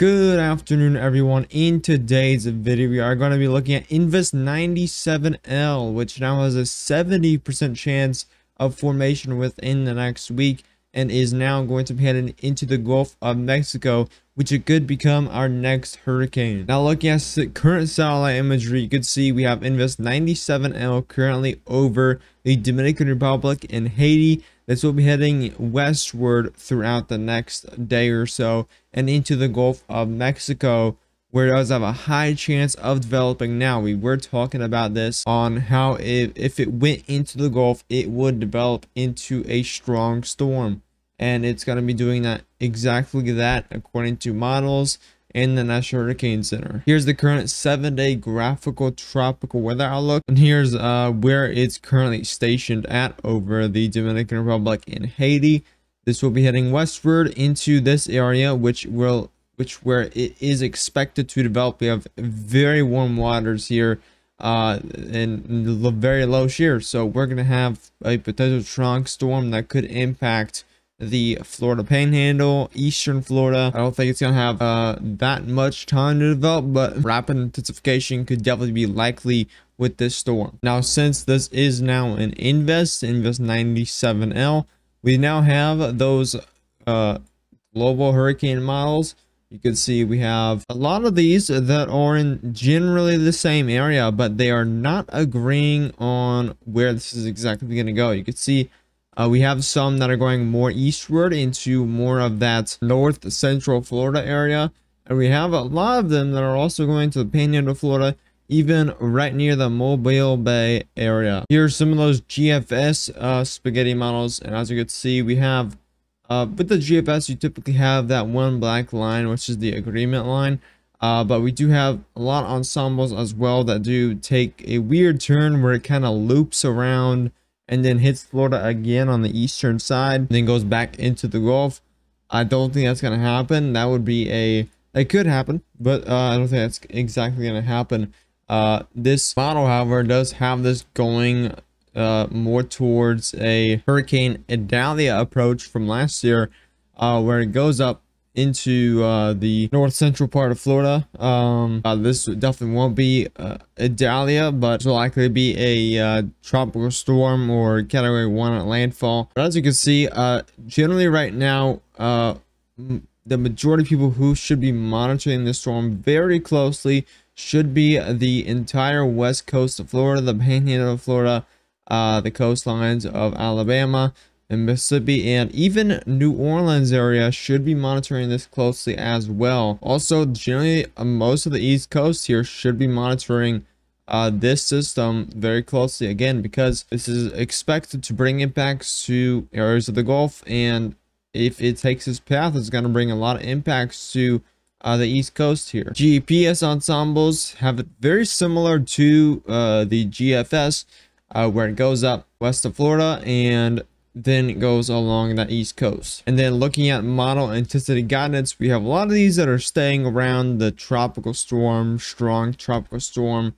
Good afternoon, everyone. In today's video, we are going to be looking at Invest 97L, which now has a 70% chance of formation within the next week and is now going to be heading into the Gulf of Mexico, which it could become our next hurricane. Now, looking at current satellite imagery, you could see we have Invest 97L currently over the Dominican Republic and Haiti. This will be heading westward throughout the next day or so and into the Gulf of Mexico, where it does have a high chance of developing. Now, we were talking about this on how if it went into the Gulf, it would develop into a strong storm. And it's going to be doing that exactly that according to models in the National Hurricane Center. Here's the current 7-day graphical tropical weather outlook, and here's where it's currently stationed at over the Dominican Republic and Haiti. This will be heading westward into this area, where it is expected to develop. We have very warm waters here and very low shear, so we're gonna have a potential strong storm that could impact the Florida Panhandle, Eastern Florida. I don't think it's gonna have that much time to develop, but rapid intensification could definitely be likely with this storm. Now, since this is now an Invest 97L, we now have those global hurricane models. You can see we have a lot of these that are in generally the same area, but they are not agreeing on where this is exactly going to go. You can see we have some that are going more eastward into more of that north central Florida area, and we have a lot of them that are also going to the Panhandle, Florida, even right near the Mobile Bay area. Here are some of those GFS spaghetti models, and as you can see, we have with the GFS, you typically have that one black line, which is the agreement line, but we do have a lot of ensembles as well that do take a weird turn where it kind of loops around and then hits Florida again on the eastern side, and then goes back into the Gulf. I don't think that's going to happen. That would be it could happen, but I don't think that's exactly going to happen. This model, however, does have this going more towards a Hurricane Idalia approach from last year, where it goes up into the north central part of Florida. This definitely won't be Idalia, but it's likely to be a tropical storm or category 1 at landfall. But as you can see, generally right now, the majority of people who should be monitoring this storm very closely should be the entire west coast of Florida, the Panhandle of Florida, the coastlines of Alabama and Mississippi, and even New Orleans area should be monitoring this closely as well. Also, generally, most of the East Coast here should be monitoring this system very closely, again, because this is expected to bring impacts to areas of the Gulf, and if it takes this path, it's going to bring a lot of impacts to the East Coast here. GPS ensembles have it very similar to the GFS, where it goes up west of Florida and then it goes along that East Coast. And then looking at model intensity guidance, we have a lot of these that are staying around the tropical storm, strong tropical storm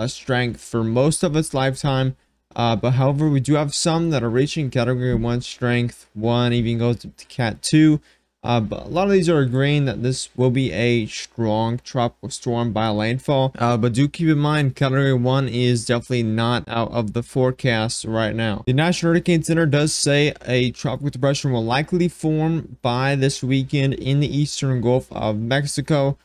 strength for most of its lifetime. But however, we do have some that are reaching category 1 strength, 1 even goes to cat 2. But a lot of these are agreeing that this will be a strong tropical storm by landfall. But do keep in mind, category 1 is definitely not out of the forecast right now. The National Hurricane Center does say a tropical depression will likely form by this weekend in the eastern Gulf of Mexico.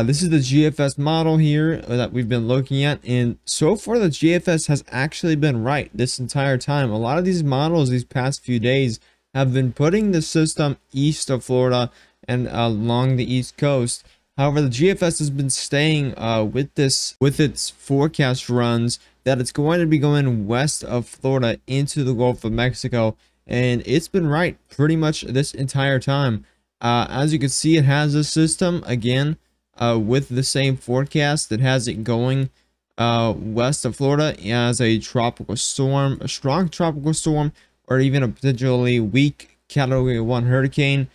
This is the GFS model here that we've been looking at, and so far the GFS has actually been right this entire time. A lot of these models these past few days have been putting the system east of Florida and along the East Coast. However, the GFS has been staying with its forecast runs that it's going to be going west of Florida into the Gulf of Mexico, and it's been right pretty much this entire time. As you can see, it has a system again with the same forecast that has it going west of Florida as a tropical storm, a strong tropical storm, or even a potentially weak category 1 hurricane.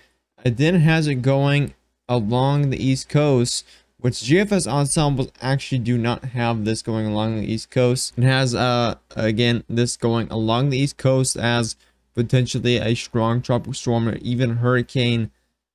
It then has it going along the East Coast, which GFS ensembles actually do not have this going along the East Coast. It has again this going along the East Coast as potentially a strong tropical storm or even hurricane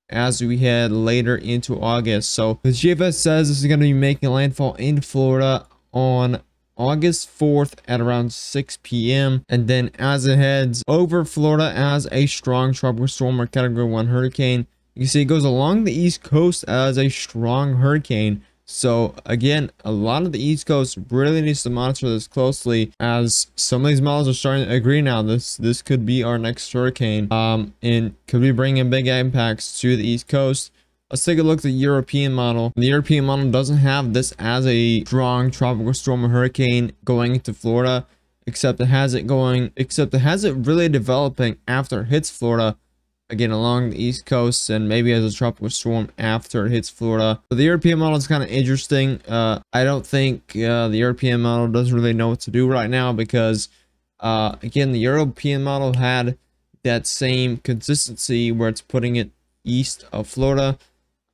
as we head later into August. So the GFS says this is going to be making landfall in Florida on August 4th at around 6 p.m. And then as it heads over Florida as a strong tropical storm or category 1 hurricane, you can see it goes along the East Coast as a strong hurricane. So again, a lot of the East Coast really needs to monitor this closely, as some of these models are starting to agree now this could be our next hurricane, and could be bringing big impacts to the East Coast. Let's take a look at the European model. The European model doesn't have this as a strong tropical storm or hurricane going into Florida, except it has it really developing after it hits Florida, again along the East Coast, and maybe as a tropical storm after it hits Florida. But the European model is kind of interesting. I don't think the European model doesn't really know what to do right now, because again, the European model had that same consistency where it's putting it east of Florida.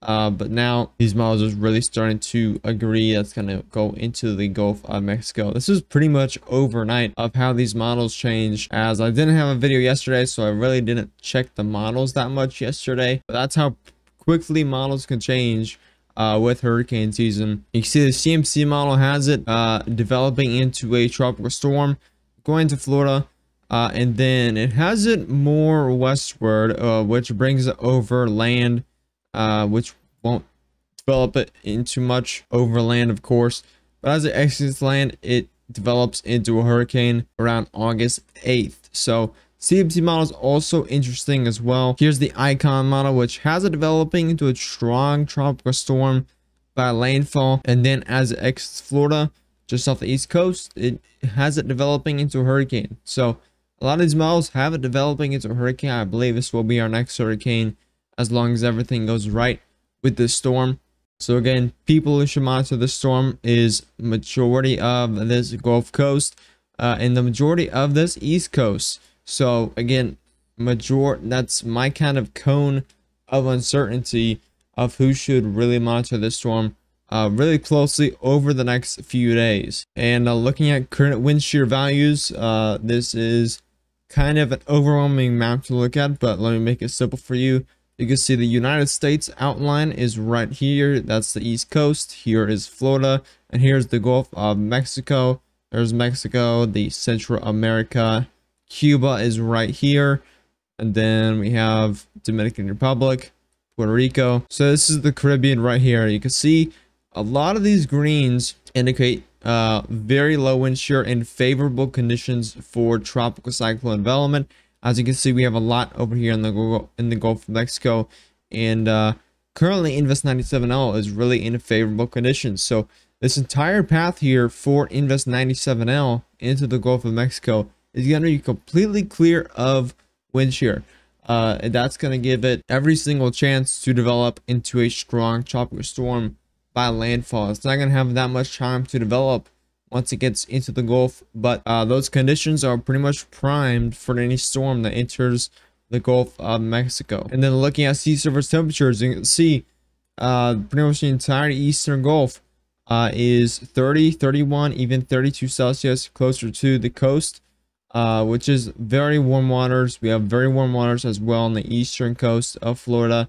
But now these models are really starting to agree that's going to go into the Gulf of Mexico. This is pretty much overnight of how these models change, as I didn't have a video yesterday, so I really didn't check the models that much yesterday. But that's how quickly models can change with hurricane season. You can see the CMC model has it developing into a tropical storm going to Florida. And then it has it more westward, which brings it over land, which won't develop it into much overland, of course. But as it exits land, it develops into a hurricane around August 8th. So CMC model is also interesting as well. Here's the Icon model, which has it developing into a strong tropical storm by landfall. And then as it exits Florida, just off the East Coast, it has it developing into a hurricane. So a lot of these models have it developing into a hurricane. I believe this will be our next hurricane, as long as everything goes right with this storm. So again, people who should monitor this storm is majority of this Gulf Coast and the majority of this East Coast. So again, that's my kind of cone of uncertainty of who should really monitor this storm really closely over the next few days. And looking at current wind shear values, this is kind of an overwhelming map to look at, but let me make it simple for you. You can see the United States outline is right here. That's the East Coast. Here is Florida, and here's the Gulf of Mexico. There's Mexico, the Central America. Cuba is right here, and then we have Dominican Republic, Puerto Rico. So this is the Caribbean right here. You can see a lot of these greens indicate very low wind shear and favorable conditions for tropical cyclone development. As you can see, we have a lot over here in the Gulf of Mexico, and currently Invest 97L is really in favorable conditions. So this entire path here for Invest 97L into the Gulf of Mexico is going to be completely clear of wind shear. And that's going to give it every single chance to develop into a strong tropical storm by landfall. It's not going to have that much time to develop once it gets into the Gulf, but those conditions are pretty much primed for any storm that enters the Gulf of Mexico. And then looking at sea surface temperatures, you can see pretty much the entire eastern Gulf is 30, 31, even 32 Celsius closer to the coast, which is very warm waters. We have very warm waters as well on the eastern coast of Florida.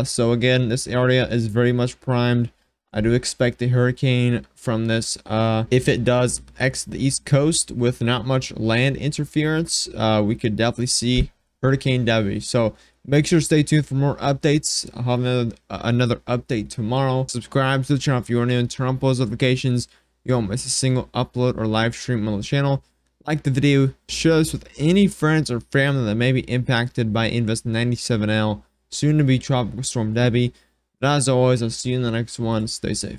So again, this area is very much primed. I do expect a hurricane from this. If it does exit the East Coast with not much land interference, we could definitely see Hurricane Debby. So make sure to stay tuned for more updates. I'll have another update tomorrow. Subscribe to the channel if you are new and turn on post notifications. You won't miss a single upload or live stream on the channel. Like the video, share this with any friends or family that may be impacted by Invest 97L, soon to be Tropical Storm Debby. But as always, I'll see you in the next one. Stay safe.